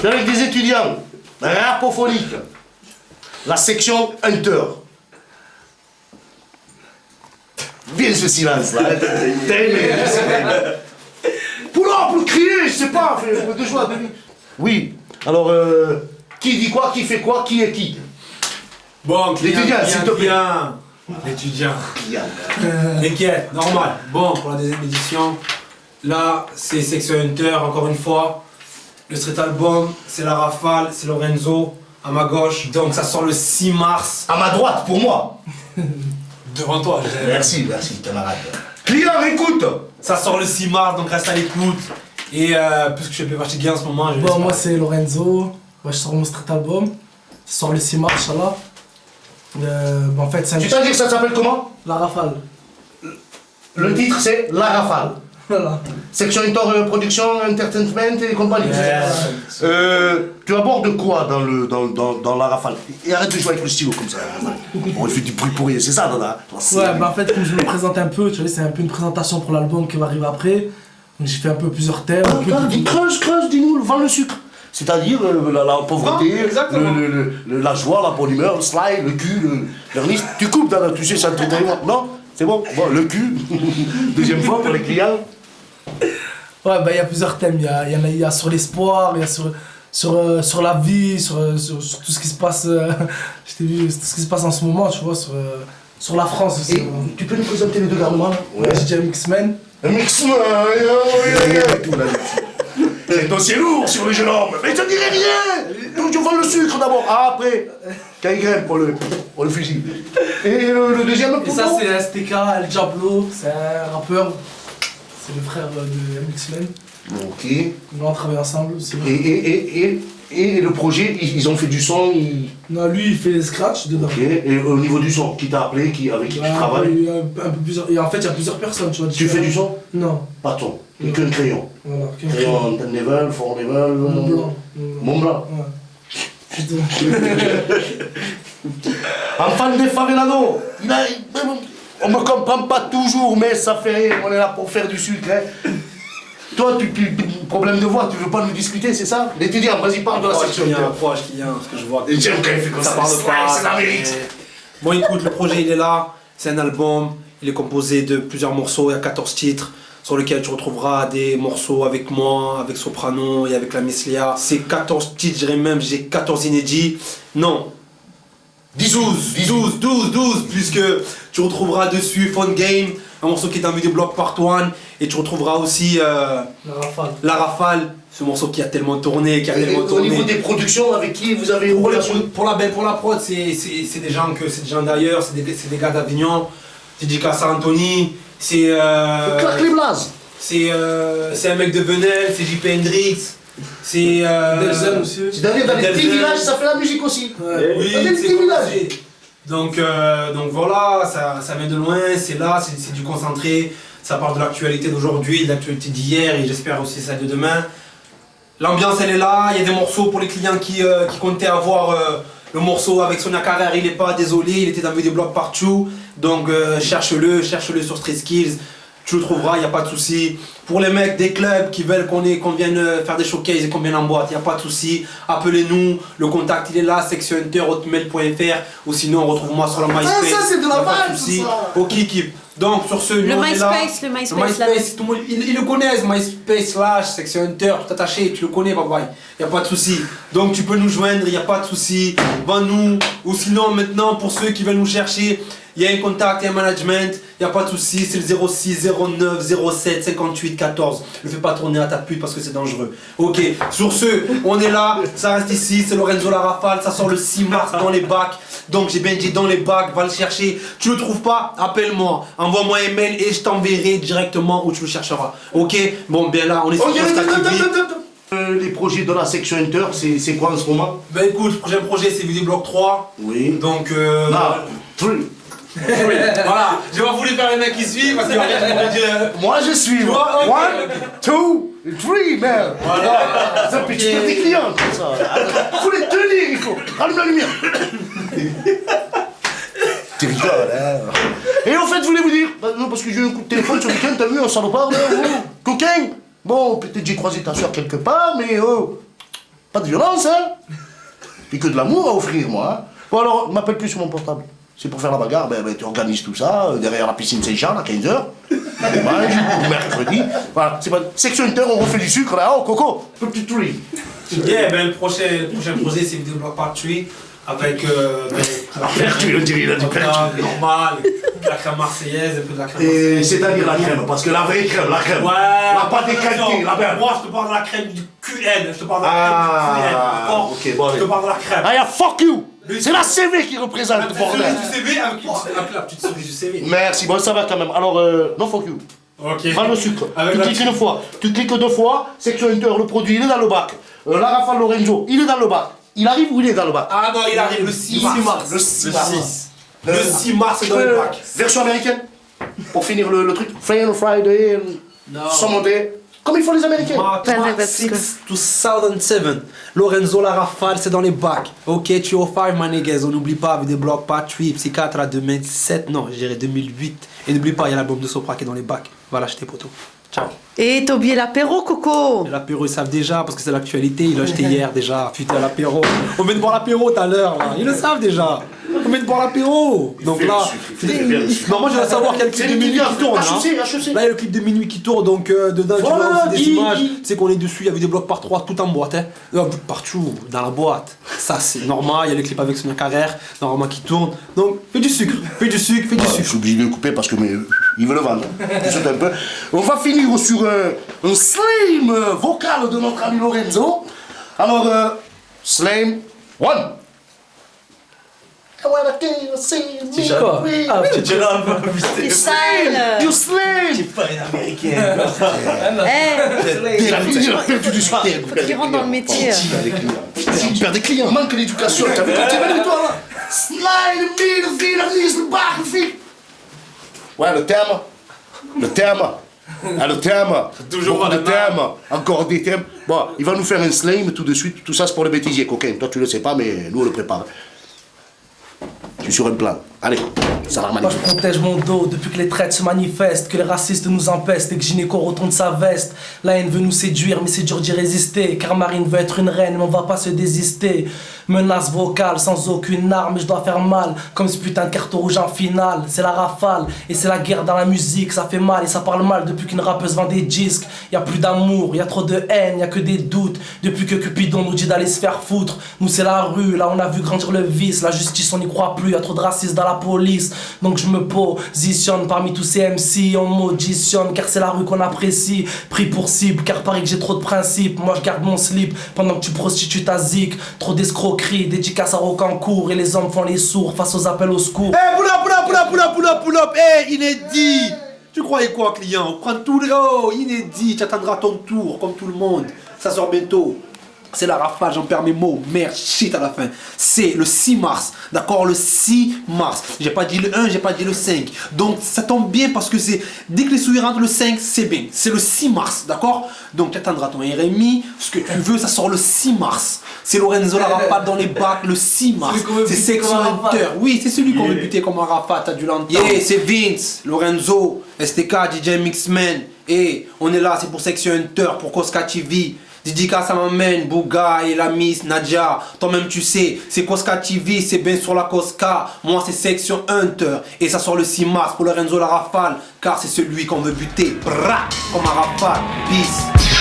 C'est avec des étudiants rapophoniques. La section Hunter. Bien ce silence là. Pour le crier, je sais pas, de joie, de vie. Oui, alors, qui dit quoi, qui fait quoi, qui est qui? Bon, l'étudiant, s'il te plaît. L'étudiant. T'inquiète, normal. Bon, pour la deuxième édition, là, c'est Section Hunter, encore une fois. Le street album, c'est La Rafale, c'est Lorenzo, à ma gauche. Donc ça sort le 6 mars. À ma droite, pour moi. Devant toi, je dirais. Merci, camarade. Client, écoute. Ça sort le 6 mars, donc reste à l'écoute. Et puisque je suis plus fatigué en ce moment, je vais... Bon, moi c'est Lorenzo. Moi je sors mon street album. Ça sort le 6 mars, Inch'Allah. En fait, c'est un... Tu t'as dit que ça s'appelle comment? La Rafale. Le titre c'est La Rafale. Voilà. Section Hunter Production, Entertainment et compagnie. Tu abordes quoi dans La Rafale? Et arrête de jouer avec le stylo comme ça. On fait du bruit pour rien, c'est ça, Dada? Ouais, bah en fait, comme je me présente un peu, tu vois, c'est un peu une présentation pour l'album qui va arriver après. Donc j'ai fait un peu plusieurs thèmes. Creuse, dis-nous, vends le sucre. C'est-à-dire la pauvreté, la joie, la bonne humeur, le slide, le cul, le tu coupes, Dada, tu sais, ça te fait. Non? C'est bon? Bon, le cul. Deuxième fois pour les clients. Ouais, bah il y a plusieurs thèmes. Il y a sur l'espoir, il y a sur la vie, sur tout ce qui se passe. Je t'ai vu, tout ce qui se passe en ce moment, tu vois, sur la France aussi. Et tu peux nous présenter les deux garnements là? Ouais, j'ai dit un Mix-Man. Un Mix-Man, c'est un dossier lourd sur le jeune homme. Mais je te dirai rien. Donc tu vends le sucre d'abord. Ah, après, KY pour le fusil. Et le deuxième Et ça c'est STK, El Diablo, c'est un rappeur. C'est le frère de Mix-Man. Ok. Nous on travaille ensemble aussi. Et le projet, ils ont fait du son. Non, lui il fait les scratchs dedans. Ok. Et au niveau du son, qui t'a appelé, avec qui tu travailles? Un peu plusieurs. Et en fait il y a plusieurs personnes, tu vois. Tu fais du son? Non. Pas ton. Qu'un crayon. Voilà, Crayon Ten Level, 4 Level. Mont Blanc. Mont Blanc. Ouais. Putain. En fan des favelados, on me comprend pas toujours, mais ça fait rien, on est là pour faire du sucre. Hein. Toi, problème de voix, tu veux pas nous discuter, c'est ça? L'étudiant, vas-y, parle de la section. Approche, parce que je vois que j'aime quand il fait comme ça, parle pas. c'est la mérite. Bon, écoute, le projet il est là, c'est un album, il est composé de plusieurs morceaux, il y a 14 titres. Sur lequel tu retrouveras des morceaux avec moi, avec Soprano et avec la Miss Léa. C'est 14 titres, je dirais même, j'ai 14 inédits. Non, 12, puisque tu retrouveras dessus Fun Game, un morceau qui est un vidéo bloc part one, et tu retrouveras aussi La Rafale, ce morceau qui a tellement tourné, Au niveau des productions, avec qui vous avez pour la prod, c'est des gens d'ailleurs, c'est des gars d'Avignon, c'est Dicassa Anthony, c'est claque les blazes. C'est un mec de Venel, c'est JP Hendrix. C'est Delzen aussi. C'est dans les petits villages, ça fait la musique aussi. Ouais. Oui, dans les petits villages. Donc voilà, ça vient de loin, c'est là, c'est du concentré. Ça part de l'actualité d'aujourd'hui, de l'actualité d'hier et j'espère aussi celle de demain. L'ambiance elle est là, il y a des morceaux pour les clients qui comptaient avoir le morceau avec Sonia Carrère, il n'est pas, désolé, il était dans des blocs partout. Donc cherche-le sur Street Skills. Tu le trouveras, il n'y a pas de souci. Pour les mecs des clubs qui veulent qu'on vienne faire des showcases et qu'on vienne en boîte, il n'y a pas de souci. Appelez-nous, le contact il est là, sectionhunter@hotmail.fr ou sinon retrouve-moi sur la MySpace. Ah, ça c'est de la vibe, ça. Ok, keep. Donc sur ce, le MySpace, tout le monde, ils le connaissent, MySpace slash Section Hunter, tout attaché, tu le connais, bye bye. Il n'y a pas de souci. Donc tu peux nous joindre, il n'y a pas de souci. Va-nous, ou sinon maintenant pour ceux qui veulent nous chercher, il y a un contact, il y a un management, il n'y a pas de souci, c'est le 06 09 07 58 14. Ne fais pas tourner à ta pute parce que c'est dangereux. Ok, sur ce, on est là, ça reste ici, c'est Lorenzo La Rafale, ça sort le 6 mars dans les bacs. Donc j'ai bien dit dans les bacs, va le chercher. Tu le trouves pas, appelle-moi, envoie-moi un mail et je t'enverrai directement où tu le chercheras. Ok, bon bien là, on est sur les projets de la Section Hunter, c'est quoi en ce moment? Ben écoute, le prochain projet c'est Vidébloc 3. Oui. Donc Oui, voilà, j'ai pas voulu faire un mec qui suit parce que moi je suis. Tu vois, okay. 1, 2, 3, man. Voilà. Ça peut tuer des clients comme ça. Il faut les tenir, il faut. Allume la lumière. Tu rigoles, hein. Et en fait, je voulais vous dire, non, parce que j'ai eu un coup de téléphone ce week-end, t'as vu un salopard là, oh, coquin. Bon, peut-être j'ai croisé ta soeur quelque part, mais oh. Pas de violence, hein. Puis que de l'amour à offrir, moi. Hein. Bon, alors, m'appelle plus sur mon portable. C'est pour faire la bagarre, ben, tu organises tout ça, derrière la piscine Saint-Jean, à 15h. Dimanche, ou mercredi. Voilà, c'est pas... Section Inter, on refait du sucre, là. Oh, Coco, petit tree. Yeah, ben, le prochain projet, c'est Videoblock Factory. Avec la Pertu, on dirait, il a dit pertu. normal, la crème marseillaise, un peu de la crème Et marseillaise. c'est-à-dire la crème, parce que la vraie crème, la crème. Ouais, La pâte des qualités, la belle. Moi, je te parle de la crème du QN, je te parle de la crème du QN. d'accord. ok, bon, allez. Je te parle de la crème. Ah, y'a fuck you. C'est la CV qui représente le bordel. Du CV avec la petite cerise du CV. Merci, bon, ça va quand même. Alors, non fuck you. Ok. Va le sucre. Avec Tu la cliques petite- une fois. Tu cliques deux fois. Section Inter, le produit, il est dans le bac. La Rafale Lorenzo, il est dans le bac. Il arrive ou il est dans le bac? Ah non, il arrive le 6 mars. Le 6 mars. Le 6 mars, c'est dans le bac. Version américaine. Pour finir le truc. Friday, Sunday. Comme il faut les Américains. March 6 2007. Lorenzo La Rafale, c'est dans les bacs. Ok, 305, my niggas. On n'oublie pas, avec des blocs Patry, Psychiatre à 2007. Non, je dirais 2008. Et n'oublie pas, il y a l'album de Sopra qui est dans les bacs. Va l'acheter, poteau. Ciao. Et t'as oublié l'apéro, Coco. L'apéro, ils savent déjà, parce que c'est l'actualité. Ils l'ont acheté hier déjà. Putain, l'apéro. On vient de boire l'apéro tout à l'heure, là. Ils le savent déjà. On vient de boire l'apéro. Donc là, non, moi, je dois savoir quel clip de minuit qui tourne. Hein. HEC. Là, il y a le clip de minuit qui tourne, donc dedans, tu Voilà, vois aussi des dis. images. Tu sais qu'on est dessus, il y avait des blocs par 3 tout en boîte. Hein. Partout, dans la boîte. Ça, c'est normal. Il y a le clip avec Sonia Carrère, normalement, qui tourne. Donc, fais du sucre, fais du sucre, fais du Je sucre. suis obligé de le couper parce que il veut le vendre. Je saute un peu. On va finir sur un slam vocal de notre ami Lorenzo. Alors, slam one. Quoi? Ah, Du style. You slam. Pas une américaine. Eh, Il a perdu du succès. faut qu'il rentre dans le métier. Il perd des clients. Manque d'éducation. T'as vu quand tu vas toi là? Slide, mille, vilanisme, barre, ouais, le thème. Le thème. Ah, le thème. Toujours Beaucoup à la de thèmes. Encore des thèmes. Bon, il va nous faire un slam tout de suite. Tout ça, c'est pour le bêtisier coquin. Toi, tu le sais pas, mais nous, on le prépare. Je suis sur un plan. Allez, ça va Moi je protège mon dos depuis que les traites se manifestent, que les racistes nous empestent et que Gynéco retourne sa veste. La haine veut nous séduire mais c'est dur d'y résister, car Marine veut être une reine mais on va pas se désister. Menace vocale sans aucune arme, je dois faire mal comme ce putain de carton rouge en finale. C'est la rafale et c'est la guerre dans la musique, ça fait mal et ça parle mal depuis qu'une rappeuse vend des disques. Y a plus d'amour, y a trop de haine, y a que des doutes. Depuis que Cupidon nous dit d'aller se faire foutre, nous c'est la rue, là on a vu grandir le vice. La justice on n'y croit plus, y a trop de racistes dans la police. Donc je me positionne parmi tous ces MC, on m'auditionne car c'est la rue qu'on apprécie. Pris pour cible car paraît que j'ai trop de principes. Moi je garde mon slip pendant que tu prostitues ta zik. Trop d'escroquerie, dédicace à Rocancourt et les hommes font les sourds face aux appels au secours. Eh, pull up, eh, inédit. Tu croyais quoi, client? On prend tout le... Oh, inédit, tu attendras ton tour, comme tout le monde. Ça sort bientôt. C'est la rafale, j'en perds mes mots. Merde, shit à la fin. C'est le 6 mars, d'accord? Le 6 mars. J'ai pas dit le 1, j'ai pas dit le 5. Donc ça tombe bien parce que c'est... Dès que les souris rentrent le 5, c'est bien. C'est le 6 mars, d'accord? Donc tu attendras ton RMI, ce que tu veux, ça sort le 6 mars. C'est Lorenzo La Rafale dans les bacs le 6 mars. C'est Section Inter. Oui, c'est celui qu'on veut buter comme un Rafale, t'as dû l'entendre. Yeah, c'est Vince, Lorenzo, STK, DJ Mixman. Et on est là, c'est pour Section Inter, pour Koska TV. Dédicace à ma main, Bouga et la Miss Nadia. Toi-même tu sais, c'est Koska TV, c'est bien sur la Koska. Moi c'est Section Hunter. Et ça sort le 6 mars pour Lorenzo La Rafale. Car c'est celui qu'on veut buter. Bra, comme un Rafale. Peace.